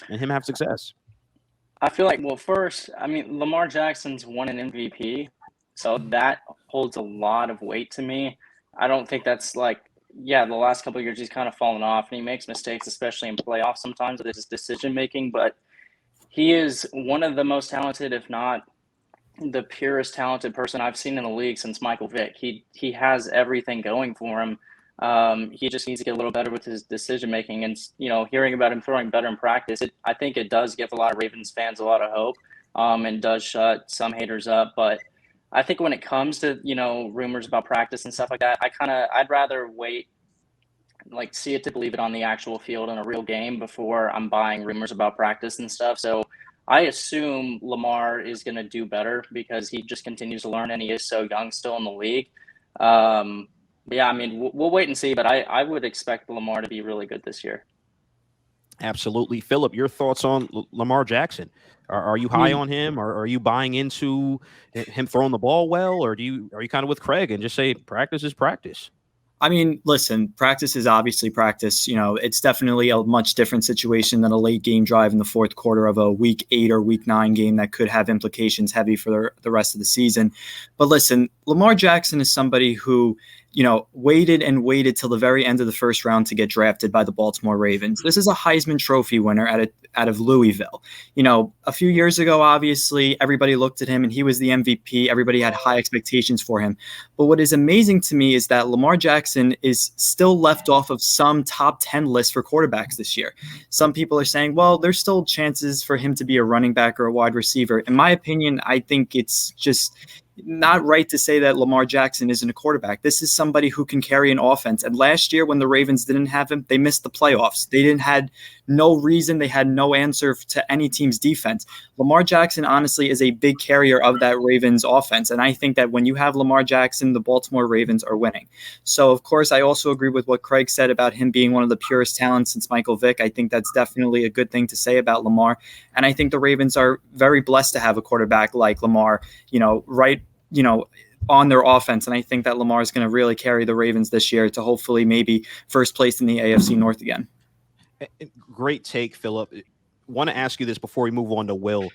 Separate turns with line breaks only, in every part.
and him have success?
I feel like, well, first, I mean, Lamar Jackson's won an MVP, so that holds a lot of weight to me. I don't think that's like, yeah, the last couple of years he's kind of fallen off and he makes mistakes, especially in playoffs sometimes with his decision making, but he is one of the most talented, if not the purest talented person I've seen in the league since Michael Vick. He has everything going for him. He just needs to get a little better with his decision making, and hearing about him throwing better in practice, I think it does give a lot of Ravens fans a lot of hope, and does shut some haters up. But I think when it comes to rumors about practice and stuff like that, I'd rather wait, like see it to believe it on the actual field in a real game before I'm buying rumors about practice and stuff. So I assume Lamar is going to do better because he just continues to learn and he is so young still in the league. Yeah, I mean, we'll wait and see, but I would expect Lamar to be really good this year.
Absolutely. Philip, your thoughts on Lamar Jackson? Are you high on him, or are you buying into him throwing the ball well, or are you kind of with Craig and just say practice is practice?
I mean, listen, practice is obviously practice. It's definitely a much different situation than a late game drive in the fourth quarter of a week 8 or week 9 game that could have implications heavy for the rest of the season. But listen, Lamar Jackson is somebody who, waited and waited till the very end of the first round to get drafted by the Baltimore Ravens. This is a Heisman Trophy winner out of Louisville. A few years ago, obviously, everybody looked at him and he was the MVP. Everybody had high expectations for him. But what is amazing to me is that Lamar Jackson is still left off of some top 10 lists for quarterbacks this year. Some people are saying, well, there's still chances for him to be a running back or a wide receiver. In my opinion, I think it's just not right to say that Lamar Jackson isn't a quarterback. This is somebody who can carry an offense. And last year when the Ravens didn't have him, they missed the playoffs. They had no reason. They had no answer to any team's defense. Lamar Jackson, honestly, is a big carrier of that Ravens offense. And I think that when you have Lamar Jackson, the Baltimore Ravens are winning. So, of course, I also agree with what Craig said about him being one of the purest talents since Michael Vick. I think that's definitely a good thing to say about Lamar. And I think the Ravens are very blessed to have a quarterback like Lamar, on their offense. And I think that Lamar is going to really carry the Ravens this year to hopefully maybe first place in the AFC North again.
Great take, Philip. Want to ask you this before we move on to Will.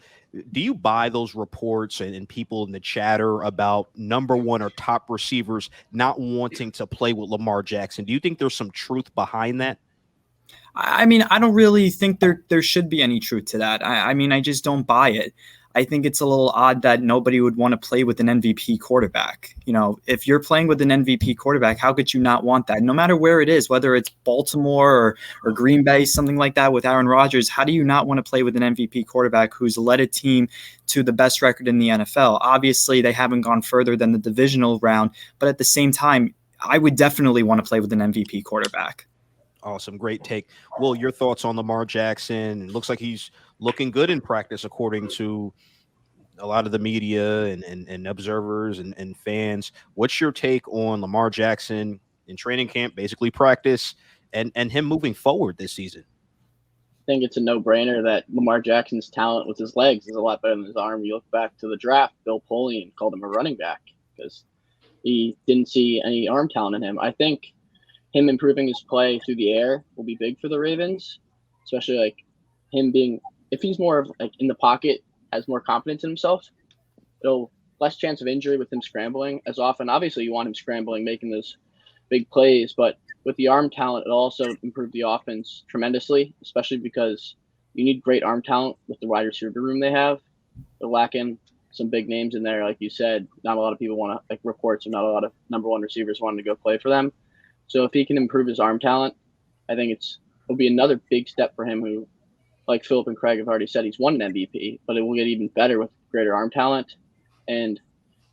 Do you buy those reports and people in the chatter about number one or top receivers not wanting to play with Lamar Jackson? Do you think there's some truth behind that?
I mean, I don't really think there should be any truth to that. I mean, I just don't buy it. I think it's a little odd that nobody would want to play with an MVP quarterback. If you're playing with an MVP quarterback, how could you not want that? No matter where it is, whether it's Baltimore or Green Bay, something like that with Aaron Rodgers, how do you not want to play with an MVP quarterback who's led a team to the best record in the NFL? Obviously, they haven't gone further than the divisional round, but at the same time, I would definitely want to play with an MVP quarterback.
Awesome. Great take. Will, your thoughts on Lamar Jackson? It looks like he's looking good in practice, according to a lot of the media and observers and fans. What's your take on Lamar Jackson in training camp, basically practice, and him moving forward this season?
I think it's a no-brainer that Lamar Jackson's talent with his legs is a lot better than his arm. You look back to the draft, Bill Polian called him a running back because he didn't see any arm talent in him. I think him improving his play through the air will be big for the Ravens, especially like him being, if he's more of like in the pocket, has more confidence in himself, it'll less chance of injury with him scrambling as often. Obviously, you want him scrambling, making those big plays, but with the arm talent, it'll also improve the offense tremendously, especially because you need great arm talent with the wide receiver room they have. They're lacking some big names in there, like you said. Not a lot of people want to, like reports, or not a lot of number one receivers wanting to go play for them. So if he can improve his arm talent, I think it'll be another big step for him who, like Philip and Craig have already said, he's won an MVP, but it will get even better with greater arm talent. And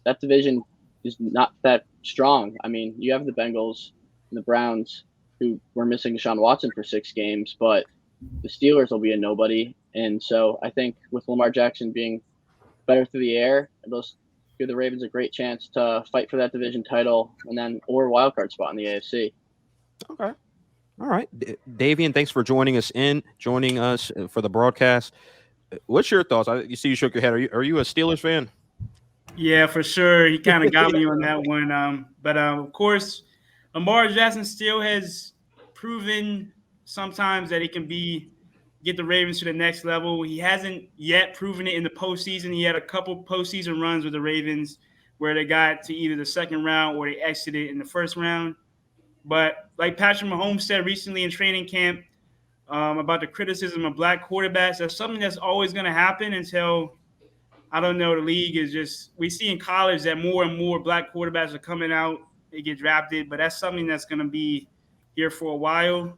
that division is not that strong. I mean, you have the Bengals and the Browns who were missing Deshaun Watson for 6 games, but the Steelers will be a nobody. And so I think with Lamar Jackson being better through the air, those give the Ravens a great chance to fight for that division title or wild card spot in the AFC.
Okay. All right. Davian, thanks for joining us for the broadcast. What's your thoughts? You see you shook your head. Are you a Steelers fan?
Yeah, for sure. He kind of got me on that one. But of course, Lamar Jackson still has proven sometimes that he can be get the Ravens to the next level. He hasn't yet proven it in the postseason. He had a couple postseason runs with the Ravens where they got to either the second round or they exited in the first round. But like Patrick Mahomes said recently in training camp about the criticism of black quarterbacks, that's something that's always going to happen until, I don't know, the league is just – we see in college that more and more black quarterbacks are coming out. They get drafted, but that's something that's going to be here for a while.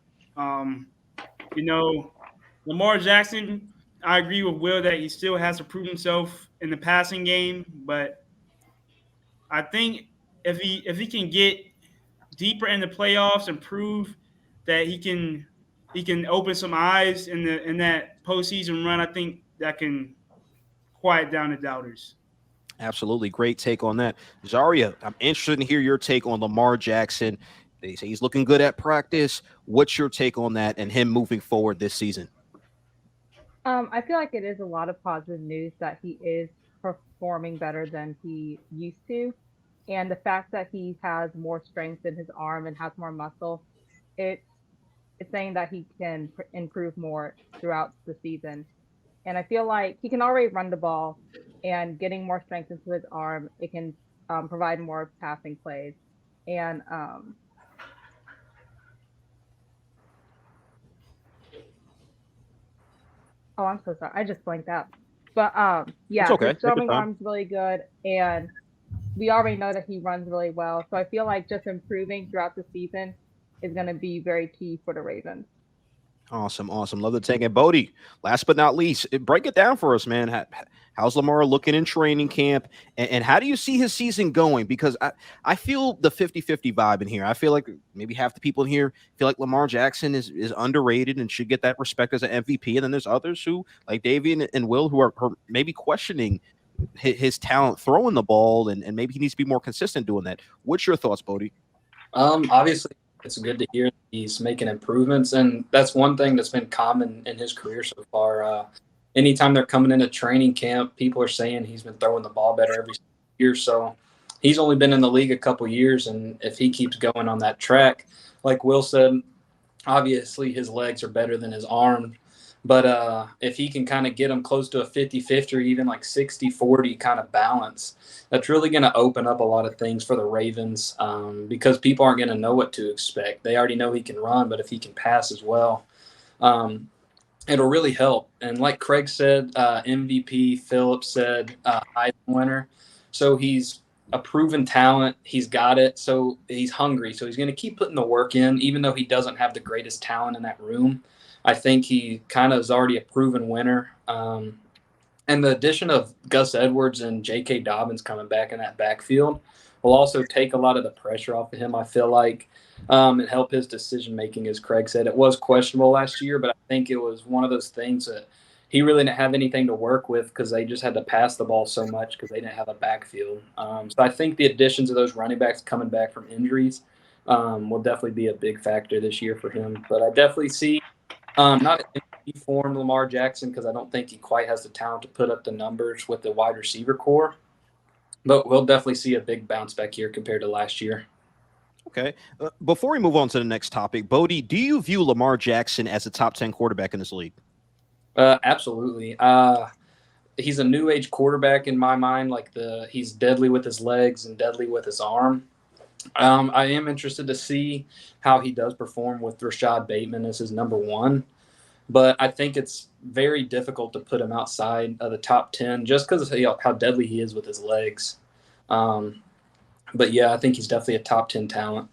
Lamar Jackson, I agree with Will that he still has to prove himself in the passing game, but I think if he can get deeper in the playoffs and prove that he can open some eyes in that postseason run, I think that can quiet down the doubters.
Absolutely. Great take on that. Zaria, I'm interested to hear your take on Lamar Jackson. They say he's looking good at practice. What's your take on that and him moving forward this season?
I feel like it is a lot of positive news that he is performing better than he used to. And the fact that he has more strength in his arm and has more muscle, it's saying that he can improve more throughout the season. And I feel like he can already run the ball, and getting more strength into his arm, it can provide more passing plays. And oh, I'm so sorry. I just blanked out. But yeah,
It's okay.
his throwing arm's really good, and we already know that he runs really well. So I feel like just improving throughout the season is going to be very key for the Ravens.
Awesome. Love the take. And Bodie, last but not least, break it down for us, man. How's Lamar looking in training camp? And how do you see his season going? Because I feel the 50-50 vibe in here. I feel like maybe half the people in here feel like Lamar Jackson is underrated and should get that respect as an MVP. And then there's others who, like Davey and Will, who are maybe questioning his talent throwing the ball, and maybe he needs to be more consistent doing that. What's your thoughts, Bodie?
Obviously, it's good to hear that he's making improvements, and that's one thing that's been common in his career so far. Anytime they're coming into training camp, people are saying he's been throwing the ball better every year. So he's only been in the league a couple years, and if he keeps going on that track, like Will said, obviously his legs are better than his arm. But if he can kind of get them close to a 50-50 or even like 60-40 kind of balance, that's really going to open up a lot of things for the Ravens because people aren't going to know what to expect. They already know he can run, but if he can pass as well, it'll really help. And like Craig said, MVP, Phillips said, Heisman winner. So he's a proven talent. He's got it. So he's hungry. So he's going to keep putting the work in, even though he doesn't have the greatest talent in that room. I think he kind of is already a proven winner. And the addition of Gus Edwards and J.K. Dobbins coming back in that backfield will also take a lot of the pressure off of him, I feel like, and help his decision-making, as Craig said. It was questionable last year, but I think it was one of those things that he really didn't have anything to work with because they just had to pass the ball so much because they didn't have a backfield. So I think the additions of those running backs coming back from injuries will definitely be a big factor this year for him. But I definitely see not an MVP form Lamar Jackson because I don't think he quite has the talent to put up the numbers with the wide receiver core. But we'll definitely see a big bounce back here compared to last year.
Okay. Before we move on to the next topic, Bodie, do you view Lamar Jackson as a top 10 quarterback in this league?
Absolutely. He's a new age quarterback in my mind. He's deadly with his legs and deadly with his arm. I am interested to see how he does perform with Rashad Bateman as his number one. But I think it's very difficult to put him outside of the top 10 just because of how deadly he is with his legs. But, yeah, I think he's definitely a top 10 talent.